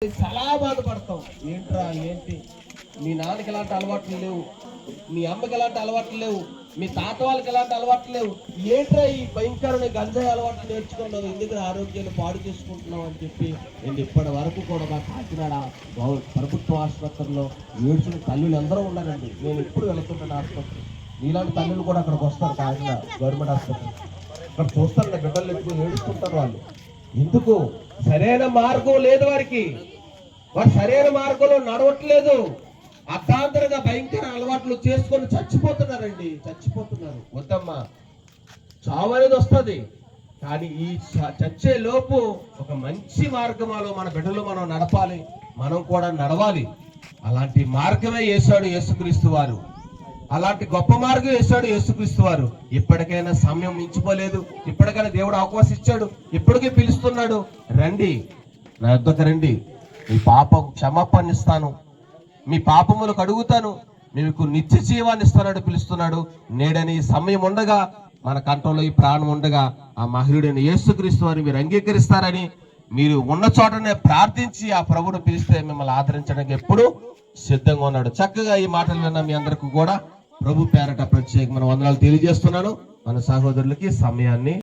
చాలా బాధపడతాం. ఏంట్రా ఏంటి, మీ నాన్నకి ఎలాంటి అలవాట్లు లేవు, మీ అమ్మకి ఎలాంటి అలవాట్లు లేవు, మీ తాత వాళ్ళకి ఎలాంటి అలవాట్లు లేవు, ఏంట్రా ఈ భయంకరమైన గంజాయి అలవాట్లు నేర్చుకున్నావు, ఎందుకు ఆరోగ్యాన్ని పాడు చేసుకుంటున్నావు అని చెప్పి నేను ఇప్పటి వరకు కూడా మా కాకినాడ ప్రభుత్వ ఆసుపత్రిలో ఏడ్చిన తల్లులు ఎందరో ఉన్నారండి. నేను ఇప్పుడు వెళ్తున్నాను ఆసుపత్రి. ఇలాంటి తల్లులు కూడా అక్కడికి వస్తారు. కాకినాడ గవర్నమెంట్ ఆసుపత్రి అక్కడ చూస్తారు, బిడ్డలు ఎక్కువ ఏడుస్తుంటారు. వాళ్ళు ఎందుకు సరైన మార్గం లేదు వారికి, వారు సరైన మార్గంలో నడవట్లేదు. అర్థాంతరంగా భయంకర అలవాట్లు చేసుకొని చచ్చిపోతున్నారండి, చచ్చిపోతున్నారు. వద్దమ్మా, చావు అనేది వస్తుంది, కానీ ఈ చచ్చే లోపు ఒక మంచి మార్గంలో మన బిడ్డలు మనం నడపాలి, మనం కూడా నడవాలి. అలాంటి మార్గమే వేశాడు యేసుక్రీస్తు వారు, అలాంటి గొప్ప మార్గం వేశాడు యేసుక్రీస్తు వారు. ఇప్పటికైనా సమయం మించిపోలేదు, ఇప్పటికైనా దేవుడు అవకాశం ఇచ్చాడు, ఇప్పటికే పిలుస్తున్నాడు, రండి నా యొద్దకు రండి, మీ పాపం క్షమాపణ ఇస్తాను, మీ పాపములు కడుగుతాను, మీకు నిత్య జీవాన్ని ఇస్తానని పిలుస్తున్నాడు. నేడని సమయం ఉండగా, మన కంఠంలో ఈ ప్రాణం ఉండగా ఆ మహనీయుడైన యేసుక్రీస్తు వారిని మీరు అంగీకరిస్తారని మీరు ఉన్న చోటనే ప్రార్థించి ఆ ప్రభువును పిలిస్తే మిమ్మల్ని ఆదరించడానికి ఎప్పుడు సిద్ధంగా ఉన్నాడు. చక్కగా ఈ మాటలు విన్న మీ అందరికీ కూడా ప్రభు పేరట ప్రత్యేకమైన వందనాలు తెలియజేస్తున్నాను. మన సహోదరులకి సమయాన్ని